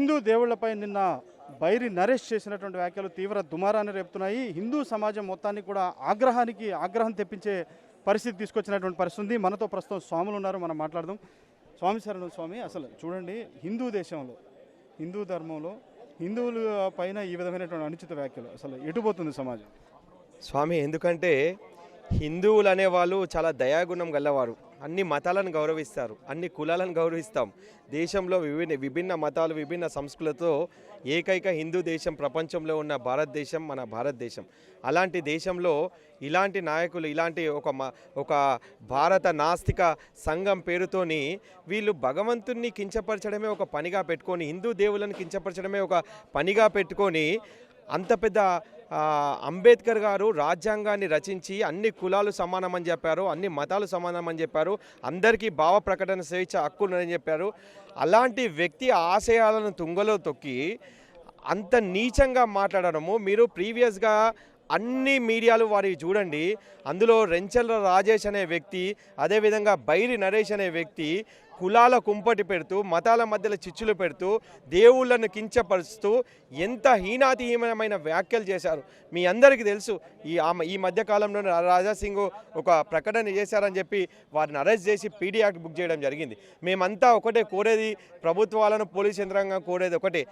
హిందూ దేవుళ్లపై నిన్న బైరి నరేష్ చేసినటువంటి వ్యాఖ్యలు తీవ్ర దుమారాన్ని రేపుతున్నాయి. హిందూ సమాజం మొత్తాన్ని కూడా ఆగ్రహం తెప్పించే పరిస్థితి తీసుకొచ్చినటువంటి పరిస్థితి ఉంది. మనతో ప్రస్తుతం స్వాములు ఉన్నారు, మనం మాట్లాడదాం. స్వామి శరణం స్వామి, అసలు చూడండి, హిందూ దేశంలో, హిందూ ధర్మంలో హిందువుల పైన ఈ విధమైనటువంటి అనుచిత వ్యాఖ్యలు అసలు ఎటుపోతుంది సమాజం? స్వామి, ఎందుకంటే హిందువులు అనేవాళ్ళు చాలా దయాగుణం గలవారు. అన్ని మతాలను గౌరవిస్తారు, అన్ని కులాలను గౌరవిస్తాం. దేశంలో విభిన్న మతాలు, విభిన్న సంస్కృతులతో ఏకైక హిందూ దేశం ప్రపంచంలో ఉన్న భారతదేశం మన భారతదేశం. అలాంటి దేశంలో ఇలాంటి నాయకులు, ఇలాంటి ఒక భారత నాస్తిక సంఘం పేరుతోని వీళ్ళు భగవంతుణ్ణి కించపరచడమే ఒక పనిగా పెట్టుకొని, హిందూ దేవులను కించపరచడమే ఒక పనిగా పెట్టుకొని, అంత పెద్ద అంబేద్కర్ గారు రాజ్యాంగాన్ని రచించి అన్ని కులాలు సమానమని చెప్పారు, అన్ని మతాలు సమానమని చెప్పారు, అందరికీ భావ ప్రకటన స్వేచ్ఛ హక్కులని చెప్పారు. అలాంటి వ్యక్తి ఆశయాలను తుంగలో తొక్కి అంత నీచంగా మాట్లాడడము, మీరు ప్రీవియస్గా అన్ని మీడియాలు వారికి చూడండి, అందులో రెంచెల రాజేష్ అనే వ్యక్తి, అదేవిధంగా బైరి నరేష్ అనే వ్యక్తి కులాల కుంపటి పెడుతూ, మతాల మధ్యలో చిచ్చులు పెడుతూ, దేవుళ్లను కించపరుస్తూ ఎంత హీనాతిహీనమైన వ్యాఖ్యలు చేశారు. మీ అందరికీ తెలుసు. ఈ మధ్యకాలంలో రాజాసింగ్ ఒక ప్రకటన చేశారని చెప్పి వారిని అరెస్ట్ చేసి పీడీ యాక్ట్ బుక్ చేయడం జరిగింది. మేమంతా ఒకటే కోరేది, ప్రభుత్వాలను, పోలీస్ యంత్రాంగం కోరేది ఒకటే,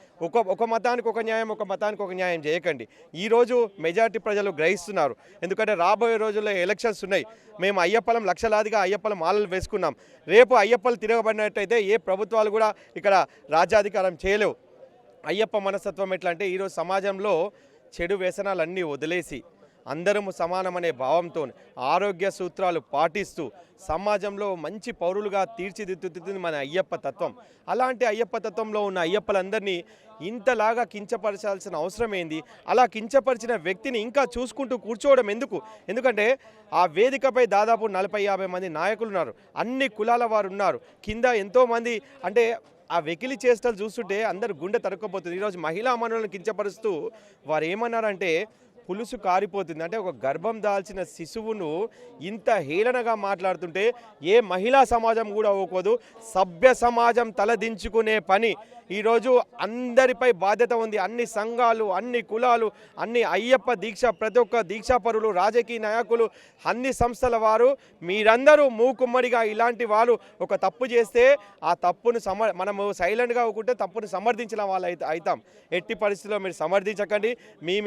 ఒక మతానికి ఒక న్యాయం, ఒక మతానికి ఒక న్యాయం చేయకండి. ఈరోజు మెజారిటీ ప్రజలు గ్రహిస్తున్నారు. ఎందుకంటే రాబోయే రోజుల్లో ఎలక్షన్స్ ఉన్నాయి. మేము అయ్యప్పలం లక్షలాదిగా అయ్యప్పల మాలలు వేసుకున్నాం. రేపు అయ్యప్పలు తిరగబడినట్టయితే ఏ ప్రభుత్వాలు కూడా ఇక్కడ రాజ్యాధికారం చేయలేవు. అయ్యప్ప మనస్తత్వం ఎట్లా అంటే, ఈరోజు సమాజంలో చెడు వ్యసనాలన్నీ వదిలేసి అందరము సమానమనే భావంతో ఆరోగ్య సూత్రాలు పాటిస్తూ సమాజంలో మంచి పౌరులుగా తీర్చిదిద్దుతుంది మన అయ్యప్ప తత్వం. అలాంటి అయ్యప్ప తత్వంలో ఉన్న అయ్యప్పలందరినీ ఇంతలాగా కించపరచాల్సిన అవసరం ఏంది? అలా కించపరిచిన వ్యక్తిని ఇంకా చూసుకుంటూ కూర్చోవడం ఎందుకు? ఎందుకంటే ఆ వేదికపై దాదాపు 40-50 మంది నాయకులు ఉన్నారు, అన్ని కులాల వారు ఉన్నారు. కింద ఎంతోమంది, అంటే ఆ వెకిలి చేష్టలు చూస్తుంటే అందరు గుండె తరుక్కుపోతుంది. ఈరోజు మహిళా మనులను కించపరుస్తూ వారు ఏమన్నారంటే, పులుసు కారిపోతుంది. అంటే ఒక గర్భం దాల్చిన శిశువును ఇంత హేళనగా మాట్లాడుతుంటే ఏ మహిళా సమాజం కూడా ఒప్పుకోదు. సభ్య సమాజం తలదించుకునే పని ఈరోజు అందరిపై బాధ్యత ఉంది. అన్ని సంఘాలు, అన్ని కులాలు, అన్ని అయ్యప్ప దీక్ష, ప్రతి ఒక్క దీక్షాపరులు, రాజకీయ నాయకులు, అన్ని సంస్థల వారు, మీరందరూ మూకుమ్మడిగా ఇలాంటి వారు ఒక తప్పు చేస్తే ఆ తప్పును మనము సైలెంట్గా ఒకుంటే తప్పును సమర్థించిన వాళ్ళు అవుతాం. ఎట్టి పరిస్థితుల్లో మీరు సమర్థించకండి.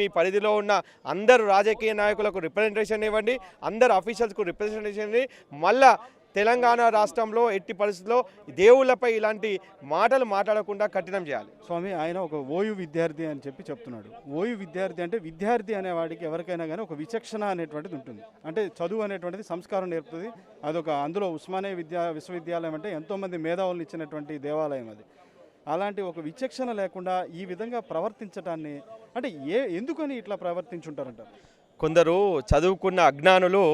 మీ పరిధిలో ఉన్న అందరూ రాజకీయ నాయకులకు రిప్రజెంటేషన్ ఇవ్వండి, అందరు అఫీషియల్స్కు రిప్రజెంటేషన్ ఇవ్వండి. మళ్ళా తెలంగాణ రాష్ట్రంలో ఎట్టి పరిస్థితుల్లో దేవుళ్లపై ఇలాంటి మాటలు మాట్లాడకుండా కఠినం చేయాలి. స్వామి, ఆయన ఒక ఓయు విద్యార్థి అని చెప్తున్నాడు. ఓయు విద్యార్థి అంటే విద్యార్థి అనేవాడికి ఎవరికైనా కానీ ఒక విచక్షణ అనేటువంటిది ఉంటుంది. అంటే చదువు అనేటువంటిది సంస్కారం నేర్పుతుంది. అందులో ఉస్మానియా విశ్వవిద్యాలయం అంటే ఎంతోమంది మేధావులను ఇచ్చినటువంటి దేవాలయం అది. అలాంటి ఒక విచక్షణ లేకుండా ఈ విధంగా ప్రవర్తించడాన్ని అంటే ఎందుకని ఇట్లా ప్రవర్తించుంటారంటారు? కొందరు చదువుకున్న అజ్ఞానులు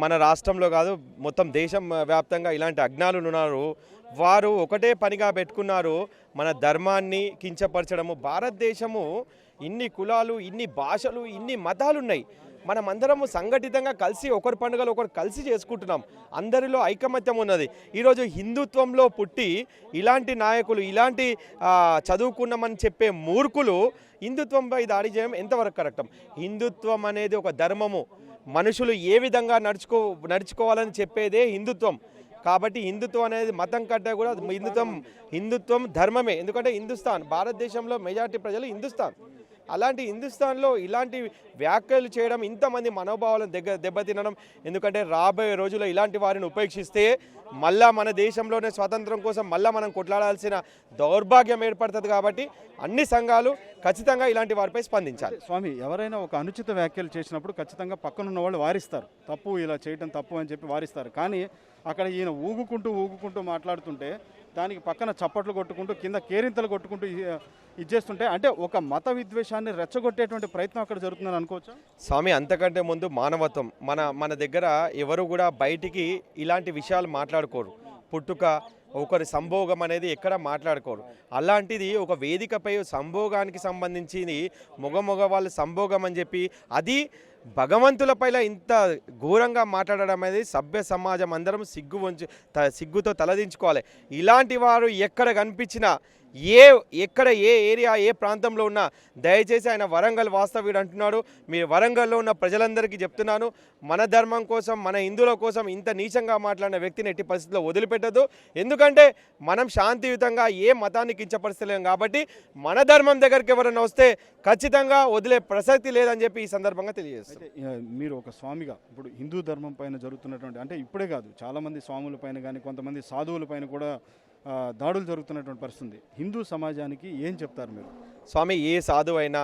మన రాష్ట్రంలో కాదు, మొత్తం దేశం వ్యాప్తంగా ఇలాంటి అజ్ఞానులు ఉన్నారు. వారు ఒకటే పనిగా పెట్టుకున్నారు మన ధర్మాన్ని కించపరచడము. భారతదేశము ఇన్ని కులాలు, ఇన్ని భాషలు, ఇన్ని మతాలు ఉన్నాయి. మనం అందరము సంఘటితంగా కలిసి ఒకరి పండుగలు ఒకరు కలిసి చేసుకుంటున్నాం. అందరిలో ఐకమత్యం ఉన్నది. ఈరోజు హిందుత్వంలో పుట్టి ఇలాంటి నాయకులు, ఇలాంటి చదువుకున్నామని చెప్పే మూర్ఖులు హిందుత్వంపై దాడి చేయడం ఎంతవరకు కరెక్టం? హిందుత్వం అనేది ఒక ధర్మము. మనుషులు ఏ విధంగా నడుచుకోవాలని చెప్పేదే హిందుత్వం. కాబట్టి హిందుత్వం అనేది మతం కంటే కూడా హిందుత్వం ధర్మమే. ఎందుకంటే భారతదేశంలో మెజారిటీ ప్రజలు హిందుస్థాన్. అలాంటి హిందుస్థాన్లో ఇలాంటి వ్యాఖ్యలు చేయడం, ఇంతమంది మనోభావాలను దెబ్బతినడం, ఎందుకంటే రాబోయే రోజుల్లో ఇలాంటి వారిని ఉపేక్షిస్తే మళ్ళా మన దేశంలోనే స్వాతంత్రం కోసం మళ్ళీ మనం కొట్లాడాల్సిన దౌర్భాగ్యం ఏర్పడుతుంది. కాబట్టి అన్ని సంఘాలు ఖచ్చితంగా ఇలాంటి వారిపై స్పందించాలి. స్వామి, ఎవరైనా ఒక అనుచిత వ్యాఖ్యలు చేసినప్పుడు ఖచ్చితంగా పక్కనున్న వాళ్ళు వారిస్తారు, తప్పు, ఇలా చేయటం తప్పు అని చెప్పి వారిస్తారు. కానీ అక్కడ ఈయన ఊగుకుంటూ మాట్లాడుతుంటే దానికి పక్కన చప్పట్లు కొట్టుకుంటూ కింద కేరింతలు కొట్టుకుంటూ ఇచ్చేస్తుంటే అంటే ఒక మత విద్వేషాన్ని రెచ్చగొట్టేటువంటి ప్రయత్నం అక్కడ జరుగుతుందని అనుకోవచ్చు. స్వామి, అంతకంటే ముందు మానవత్వం. మన దగ్గర ఎవరు కూడా బయటికి ఇలాంటి విషయాలు మాట్లాడుకోరు. పుట్టుక, ఒకరి సంభోగం అనేది ఎక్కడ మాట్లాడుకోరు. అలాంటిది ఒక వేదికపై సంభోగానికి సంబంధించింది మగ వాళ్ళు సంభోగం అని చెప్పి అది భగవంతులపైన ఇంత ఘోరంగా మాట్లాడడం అనేది సభ్య సమాజం అందరం సిగ్గుతో తలదించుకోవాలి. ఇలాంటి వారు ఎక్కడ కనిపించినా ఎక్కడ ఏ ఏరియా ఏ ప్రాంతంలో ఉన్నా దయచేసి ఆయన వరంగల్ వాస్తవ్యుడు అంటున్నాడు. మీరు వరంగల్లో ఉన్న ప్రజలందరికీ చెప్తున్నాను, మన ధర్మం కోసం మన హిందువుల కోసం ఇంత నీచంగా మాట్లాడిన వ్యక్తిని ఎట్టి పరిస్థితుల్లో వదిలిపెట్టదు. ఎందుకంటే మనం శాంతియుతంగా ఏ మతాన్ని కించపరచలేం కాబట్టి మన ధర్మం దగ్గరికి ఎవరైనా వస్తే ఖచ్చితంగా వదిలే ప్రసక్తి లేదని చెప్పి ఈ సందర్భంగా తెలియజేస్తాం. మీరు ఒక స్వామిగా ఇప్పుడు హిందూ ధర్మం పైన జరుగుతున్నటువంటి, అంటే ఇప్పుడే కాదు చాలామంది స్వాముల పైన కానీ కొంతమంది సాధువుల పైన కూడా దాడులు జరుగుతున్నటువంటి పరిస్థితి ఉంది. హిందూ సమాజానికి ఏం చెప్తారు మీరు? స్వామి, ఏ సాధువైనా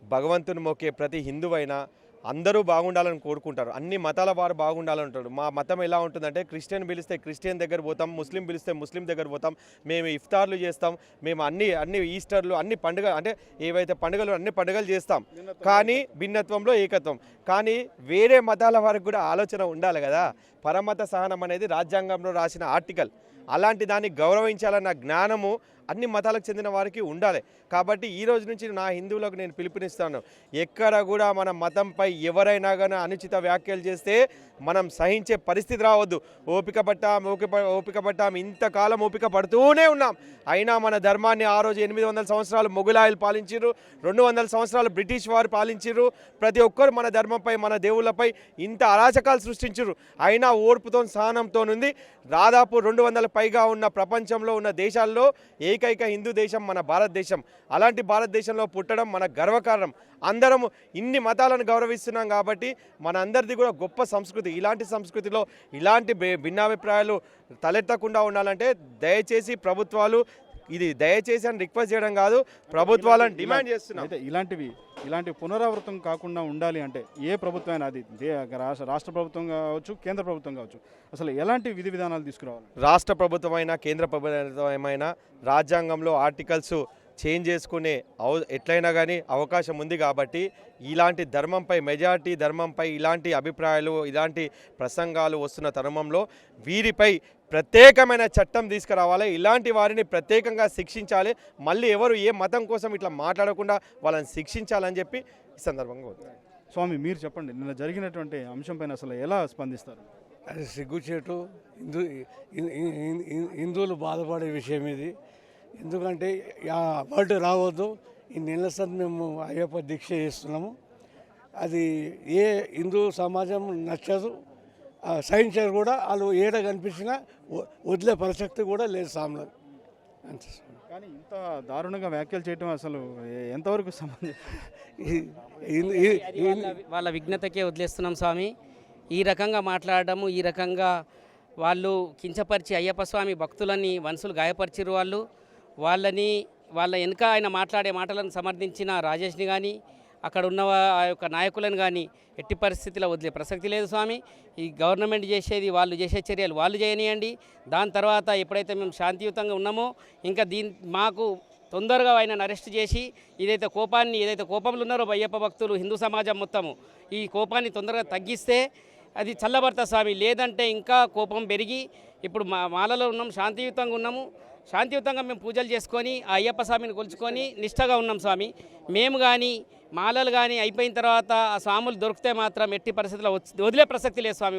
భగవంతుని మొక్కే ప్రతి హిందువైనా అందరూ బాగుండాలని కోరుకుంటారు. అన్ని మతాల వారు బాగుండాలంటారు. మా మతం ఎలా ఉంటుందంటే క్రిస్టియన్ పిలిస్తే క్రిస్టియన్ దగ్గర పోతాం, ముస్లిం పిలిస్తే ముస్లిం దగ్గర పోతాం, మేము ఇఫ్తార్లు చేస్తాం, మేము అన్ని ఈస్టర్లు అన్ని పండుగ అంటే ఏవైతే పండుగలు అన్ని పండుగలు చేస్తాం. కానీ భిన్నత్వంలో ఏకత్వం. కానీ వేరే మతాల వారికి కూడా ఆలోచన ఉండాలి కదా. పరమత సహనం అనేది రాజ్యాంగంలో రాసిన ఆర్టికల్. అలాంటి దాన్ని గౌరవించాలన్న జ్ఞానము అన్ని మతాలకు చెందిన వారికి ఉండాలి. కాబట్టి ఈ రోజు నుంచి నా హిందువులకు నేను పిలుపునిస్తాను, ఎక్కడ కూడా మన మతంపై ఎవరైనా కానీ అనుచిత వ్యాఖ్యలు చేస్తే మనం సహించే పరిస్థితి రావద్దు. ఓపిక పట్టాం ఇంతకాలం ఓపిక పడుతూనే ఉన్నాం. అయినా మన ధర్మాన్ని ఆ రోజు 800 సంవత్సరాలు మొఘలాయలు పాలించారు, 200 సంవత్సరాలు బ్రిటిష్ వారు పాలించారు. ప్రతి ఒక్కరు మన ధర్మంపై మన దేవుళ్ళపై ఇంత అరాచకాలు సృష్టించారు. అయినా ఓర్పుతో సహనంతో ఉంది. దాదాపు 200 పైగా ఉన్న ప్రపంచంలో ఉన్న దేశాల్లో ఏకైక హిందూ దేశం మన భారతదేశం. అలాంటి భారతదేశంలో పుట్టడం మన గర్వకారణం. అందరం ఇన్ని మతాలను గౌరవిస్తున్నాం కాబట్టి మన అందరిది కూడా గొప్ప సంస్కృతి. ఇలాంటి సంస్కృతిలో ఇలాంటి భిన్నాభిప్రాయాలు తలెత్తకుండా ఉండాలంటే దయచేసి ప్రభుత్వాలు, ఇది దయచేసి అని రిక్వెస్ట్ చేయడం కాదు, ప్రభుత్వాలను డిమాండ్ చేస్తున్నాం. అయితే ఇలాంటి పునరావృతం కాకుండా ఉండాలి అంటే ఏ ప్రభుత్వం, అది రాష్ట్ర ప్రభుత్వం కావచ్చు, కేంద్ర ప్రభుత్వం కావచ్చు, అసలు ఎలాంటి విధి విధానాలు తీసుకురావాలి? రాష్ట్ర ప్రభుత్వమైనా కేంద్ర ప్రభుత్వమైనా రాజ్యాంగంలో ఆర్టికల్స్ చేంజ్ చేసుకునే ఎట్లయినా కానీ అవకాశం ఉంది. కాబట్టి ఇలాంటి ధర్మంపై మెజారిటీ ధర్మంపై ఇలాంటి అభిప్రాయాలు ఇలాంటి ప్రసంగాలు వస్తున్న తరుణంలో వీరిపై ప్రత్యేకమైన చట్టం తీసుకురావాలి. ఇలాంటి వారిని ప్రత్యేకంగా శిక్షించాలి. మళ్ళీ ఎవరు ఏ మతం కోసం ఇట్లా మాట్లాడకుండా వాళ్ళని శిక్షించాలని చెప్పి ఈ సందర్భంగా వస్తుంది. స్వామి, మీరు చెప్పండి, నిన్న జరిగినటువంటి అంశం పైన అసలు ఎలా స్పందిస్తారు? అది సిగ్గుచేటు. హిందువులు బాధపడే విషయం ఇది. ఎందుకంటే వర్డ్ రావద్దు. ఈ నెల సంది మేము అయ్యప్ప దీక్ష చేస్తున్నాము. అది ఏ హిందూ సమాజం నచ్చదు, సహించారు కూడా. వాళ్ళు ఏడ కనిపించినా వదిలే ప్రసక్తి కూడా లేదు సామ్లో. అంతే. కానీ ఇంత దారుణంగా వ్యాఖ్యలు చేయడం అసలు ఎంతవరకు వాళ్ళ విఘ్నతకే వదిలేస్తున్నాం స్వామి. ఈ రకంగా మాట్లాడడము, ఈ రకంగా వాళ్ళు కించపరిచి అయ్యప్ప స్వామి భక్తులని మనుషులు గాయపరిచిరు. వాళ్ళ వెనుక ఆయన మాట్లాడే మాటలను సమర్థించిన రాజేష్ని కానీ అక్కడ ఉన్న ఆ యొక్క నాయకులను కానీ ఎట్టి పరిస్థితిలో వదిలే ప్రసక్తి లేదు స్వామి. ఈ గవర్నమెంట్ చేసేది, వాళ్ళు చేసే చర్యలు వాళ్ళు చేయనియండి. దాని తర్వాత ఎప్పుడైతే మేము శాంతియుతంగా ఉన్నామో ఇంకా మాకు తొందరగా ఆయనను అరెస్ట్ చేసి ఏదైతే కోపంలో ఉన్నారో అయ్యప్ప భక్తులు హిందూ సమాజం మొత్తము, ఈ కోపాన్ని తొందరగా తగ్గిస్తే అది చల్లబడతా స్వామి. లేదంటే ఇంకా కోపం పెరిగి, ఇప్పుడు మాలలో ఉన్నాం, శాంతియుతంగా మేము పూజలు చేసుకొని ఆ అయ్యప్ప స్వామిని కొలుచుకొని నిష్టగా ఉన్నాం స్వామి. మేము కానీ మాలలు కానీ అయిపోయిన తర్వాత ఆ స్వాములు దొరికితే మాత్రం ఎట్టి పరిస్థితుల్లో వదిలే ప్రసక్తి లేదు స్వామి.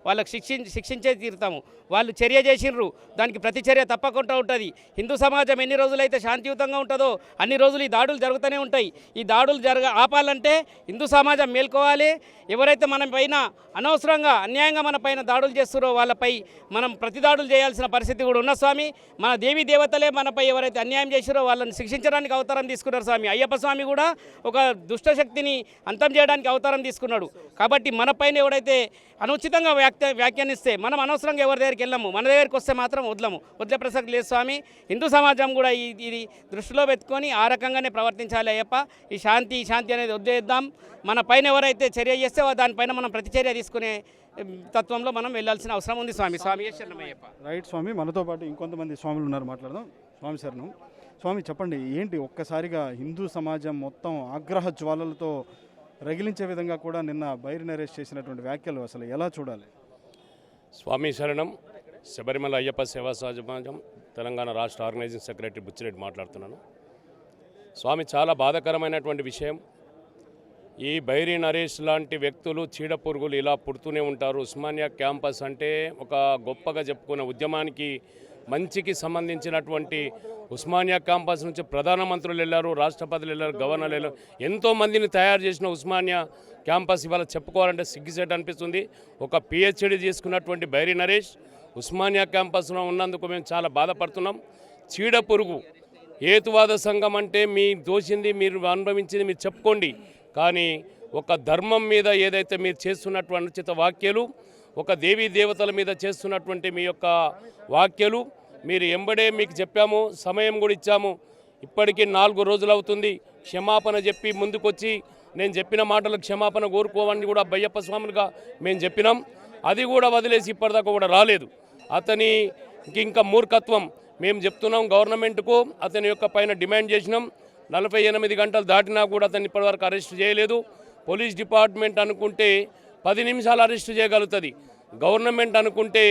వాళ్ళకి శిక్షించే తీరుతాము. వాళ్ళు చర్య చేసిర్రు, దానికి ప్రతి చర్య తప్పకుండా ఉంటుంది. హిందూ సమాజం ఎన్ని రోజులైతే శాంతియుతంగా ఉంటుందో అన్ని రోజులు ఈ దాడులు జరుగుతూనే ఉంటాయి. ఈ దాడులు ఆపాలంటే హిందూ సమాజం మేల్కోవాలి. ఎవరైతే మన పైన అనవసరంగా అన్యాయంగా మన పైన దాడులు చేస్తారో వాళ్ళపై మనం ప్రతిదాడులు చేయాల్సిన పరిస్థితి కూడా ఉన్న స్వామి. మన దేవీ దేవతలే మనపై ఎవరైతే అన్యాయం చేశారో వాళ్ళని శిక్షించడానికి అవతారం తీసుకున్నారు స్వామి. అయ్యప్ప స్వామి కూడా ఒక దుష్టశక్తిని అంతం చేయడానికి అవతారం తీసుకున్నాడు. కాబట్టి మన పైన ఎవరైతే అనుచితంగా వ్యాఖ్యానిస్తే మనం అనవసరంగా ఎవరి దగ్గరికి వెళ్ళము. మన దగ్గరికి వస్తే మాత్రం వదిలే ప్రసక్తి లేదు స్వామి. హిందూ సమాజం కూడా ఇది దృష్టిలో పెట్టుకొని ఆ రకంగానే ప్రవర్తించాలి. అయ్యప్ప, ఈ శాంతి అనేది వదిలేద్దాం. మన పైన ఎవరైతే చర్య చేస్తే దానిపైన మనం ప్రతిచర్య తీసుకునే తత్వంలో మనం వెళ్ళాల్సిన అవసరం ఉంది స్వామి. స్వామి శరణమయ్యప్ప. రైట్ స్వామి, మనతో పాటు ఇంకొంతమంది స్వాములు ఉన్నారు, మాట్లాడదాం. స్వామి శరణం. స్వామి చెప్పండి, ఏంటి ఒక్కసారిగా హిందూ సమాజం మొత్తం ఆగ్రహ జ్వాలలతో రగిలించే విధంగా కూడా నిన్న బైరి నరేష్ చేసినటువంటి వ్యాఖ్యలు అసలు ఎలా చూడాలి? స్వామి శరణం. శబరిమల అయ్యప్ప సేవా సమాజం తెలంగాణ రాష్ట్ర ఆర్గనైజింగ్ సెక్రటరీ బుచ్చిరెడ్డి మాట్లాడుతున్నాను. స్వామి, చాలా బాధాకరమైనటువంటి విషయం. ఈ బైరి నరేష్ లాంటి వ్యక్తులు చీడపురుగులు ఇలా పుడుతూనే ఉంటారు. ఉస్మానియా క్యాంపస్ అంటే ఒక గొప్పగా చెప్పుకునే ఉద్యమానికి మంచికి సంబంధించినటువంటి ఉస్మానియా క్యాంపస్ నుంచి ప్రధానమంత్రులు వెళ్ళారు, రాష్ట్రపతులు వెళ్ళారు, గవర్నర్లు వెళ్ళారు. ఎంతోమందిని తయారు చేసిన ఉస్మానియా క్యాంపస్ ఇవాళ చెప్పుకోవాలంటే సిగ్గుసేట్ అనిపిస్తుంది. ఒక పిహెచ్డి తీసుకున్నటువంటి బైరి నరేష్ ఉస్మానియా క్యాంపస్లో ఉన్నందుకు మేము చాలా బాధపడుతున్నాం. చీడపురుగు హేతువాద సంఘం అంటే మీ దోషింది మీరు అనుభవించింది మీరు చెప్పుకోండి, కానీ ఒక ధర్మం మీద ఏదైతే మీరు చేస్తున్నటువంటి అనుచిత వాక్యాలు, ఒక దేవీ దేవతల మీద చేస్తున్నటువంటి మీ యొక్క వాక్యాలు మీరు ఎంబడే మీకు చెప్పాము, సమయం కూడా ఇచ్చాము. ఇప్పటికీ 4 రోజులు అవుతుంది. క్షమాపణ చెప్పి ముందుకొచ్చి నేను చెప్పిన మాటలకు క్షమాపణ కోరుకోవాలని కూడా బయ్యప్ప స్వాములుగా మేము చెప్పినాం. అది కూడా వదిలేసి ఇప్పటిదాకా కూడా రాలేదు. అతని ఇంకా మూర్ఖత్వం మేము చెప్తున్నాం గవర్నమెంట్కు. అతని యొక్క పైన డిమాండ్ చేసినాం. 48 గంటలు దాటినా కూడా అతన్ని ఇప్పటివరకు అరెస్ట్ చేయలేదు. పోలీస్ డిపార్ట్మెంట్ అనుకుంటే 10 నిమిషాలు అరెస్ట్ చేయగలుగుతుంది, గవర్నమెంట్ అనుకుంటే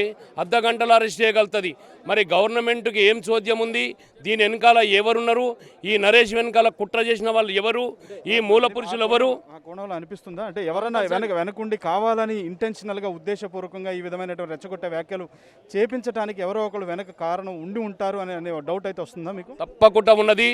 అర్ధ గంటలు అరెస్ట్ చేయగలుగుతుంది. మరి గవర్నమెంట్కి ఏం చోద్యం ఉంది? దీని వెనకాల ఎవరున్నారు? ఈ నరేష్ వెనకాల కుట్ర చేసిన వాళ్ళు ఎవరు? ఈ మూల పురుషులు ఎవరు? ఆ కోణంలో అనిపిస్తుందా అంటే ఎవరైనా వెనకుండి కావాలని ఇంటెన్షనల్గా ఉద్దేశపూర్వకంగా ఈ విధమైనటువంటి రెచ్చగొట్టే వ్యాఖ్యలు చేపించడానికి ఎవరో ఒకరు వెనక కారణం ఉండి ఉంటారు అనే డౌట్ అయితే వస్తుందా మీకు? తప్పకుండా ఉన్నది.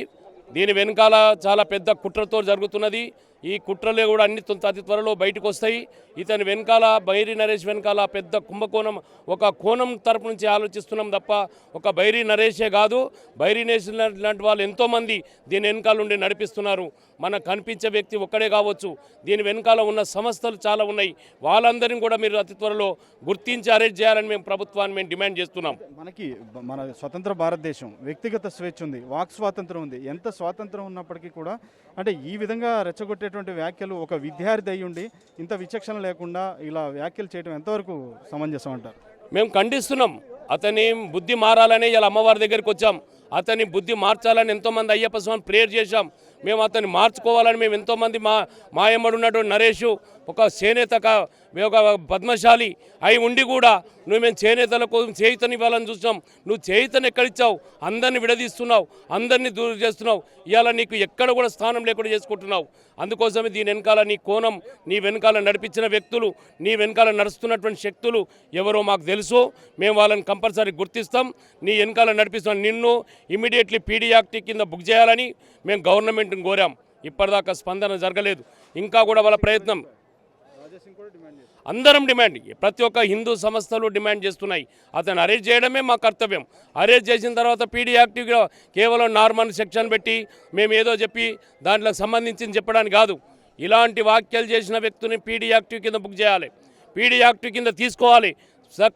దీని వెనకాల చాలా పెద్ద కుట్రతో జరుగుతున్నది. ఈ కుట్రలే కూడా అతి త్వరలో బయటకు వస్తాయి. ఇతని వెనకాల బైరి నరేష్ వెనకాల పెద్ద కుంభకోణం, ఒక కోణం తరపు నుంచి ఆలోచిస్తున్నాం తప్ప ఒక బైరి నరేషే కాదు, బైరి నరేష్ లాంటి వాళ్ళు ఎంతోమంది దీని వెనకాల నుండి నడిపిస్తున్నారు. మనకు కనిపించే వ్యక్తి ఒక్కడే కావచ్చు, దీని వెనకాల ఉన్న సంస్థలు చాలా ఉన్నాయి. వాళ్ళందరినీ కూడా మీరు అతి త్వరలో గుర్తించి అరెస్ట్ చేయాలని మేము ప్రభుత్వాన్ని మేము డిమాండ్ చేస్తున్నాం. మనకి మన స్వతంత్ర భారతదేశం, వ్యక్తిగత స్వేచ్ఛ ఉంది, వాక్ స్వాతంత్రం ఉంది. ఎంత స్వాతంత్రం ఉన్నప్పటికీ కూడా అంటే ఈ విధంగా రెచ్చగొట్టేటువంటి వ్యాఖ్యలు ఒక విద్యార్థి అయ్యుండి ఇంత విచక్షణ లేకుండా ఇలా వ్యాఖ్యలు చేయడం ఎంతవరకు సమంజసం అంటారు? మేము ఖండిస్తున్నాం. అతని బుద్ధి మారాలని ఇలా అమ్మవారి దగ్గరికి వచ్చాం. అతని బుద్ధి మార్చాలని ఎంతోమంది అయ్యప్ప స్వామి ప్రేయర్ చేశాం. మేము అతన్ని మార్చుకోవాలని మేము ఎంతోమంది మా ఎమ్మడున్నటువంటి నరేష్ ఒక చేనేత ఒక పద్మశాలి అయి ఉండి కూడా మేము చేనేతల కోసం చేయితనివ్వాలని చూసాం. నువ్వు చేయితను ఎక్కడిచ్చావు? అందరిని విడదీస్తున్నావు, అందరినీ దూరం చేస్తున్నావు. ఇవాళ నీకు ఎక్కడ కూడా స్థానం లేకుండా చేసుకుంటున్నావు. అందుకోసమే దీని వెనకాల నీ కోణం, నీ వెనకాల నడిపించిన వ్యక్తులు, నీ వెనకాల నడుస్తున్నటువంటి శక్తులు ఎవరో మాకు తెలుసు. మేము వాళ్ళని కంపల్సరీ గుర్తిస్తాం. నీ వెనకాల నడిపిస్తున్నాం. నిన్ను ఇమీడియట్లీ పీడీ యాక్ట్ కింద బుక్ చేయాలని మేము గవర్నమెంట్ని కోరాం. ఇప్పటిదాకా స్పందన జరగలేదు. ఇంకా కూడా వాళ్ళ ప్రయత్నం అందరం డిమాండ్, ప్రతి ఒక్క హిందూ సంస్థలు డిమాండ్ చేస్తున్నాయి. అతను అరెస్ట్ చేయడమే మా కర్తవ్యం. అరెస్ట్ చేసిన తర్వాత పీడీ యాక్టివ్గా కేవలం నార్మల్ సెక్షన్ పెట్టి మేము ఏదో చెప్పి దాంట్లో సంబంధించింది చెప్పడానికి కాదు. ఇలాంటి వ్యాఖ్యలు చేసిన వ్యక్తిని పీడీ యాక్టివ్ కింద బుక్ చేయాలి, పీడీ యాక్టివ్ కింద తీసుకోవాలి,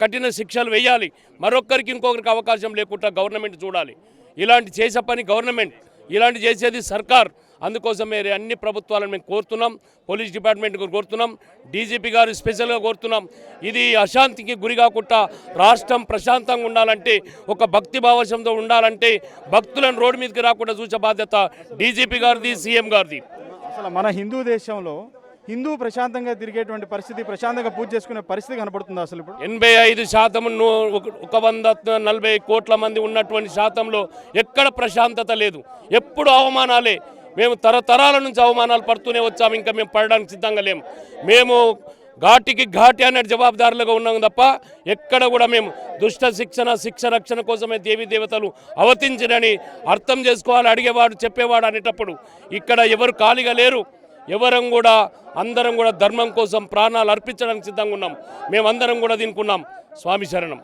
కఠిన శిక్షలు వేయాలి. మరొక్కరికి ఇంకొకరికి అవకాశం లేకుండా గవర్నమెంట్ చూడాలి. ఇలాంటి చేసే పని గవర్నమెంట్, ఇలాంటి చేసేది సర్కార్. అందుకోసం మేము అన్ని ప్రభుత్వాలను మేము కోరుతున్నాం, పోలీస్ డిపార్ట్మెంట్ కోరుతున్నాం, డీజీపీ గారు స్పెషల్గా కోరుతున్నాం. ఇది అశాంతికి గురి కాకుండా రాష్ట్రం ప్రశాంతంగా ఉండాలంటే, ఒక భక్తి భావశంతో ఉండాలంటే భక్తులను రోడ్డు మీదకి రాకుండా చూసే బాధ్యత డీజీపీ గారిది, సీఎం గారిది. అసలు మన హిందూ దేశంలో హిందూ ప్రశాంతంగా తిరిగేటువంటి పరిస్థితి, ప్రశాంతంగా పూజ చేసుకునే పరిస్థితి కనపడుతుంది అసలు ఇప్పుడు? 85% 140 కోట్ల మంది ఉన్నటువంటి శాతంలో ఎక్కడ ప్రశాంతత లేదు. ఎప్పుడు అవమానాలే. మేము తరతరాల నుంచి అవమానాలు పడుతూనే వచ్చాము. ఇంకా మేము పడడానికి సిద్ధంగా లేము. మేము ఘాటికి ఘాటి అనే జవాబుదారులుగా ఉన్నాం తప్ప ఎక్కడ కూడా మేము దుష్ట శిక్ష రక్షణ కోసమే దేవీ దేవతలు అవతరించరని అర్థం చేసుకోవాలి. అడిగేవాడు చెప్పేవాడు అనేటప్పుడు ఇక్కడ ఎవరు ఖాళీగా లేరు. ఎవరం కూడా అందరం కూడా ధర్మం కోసం ప్రాణాలు అర్పించడానికి సిద్ధంగా ఉన్నాం. మేమందరం కూడా దీనికి ఉన్నాం. స్వామి శరణం.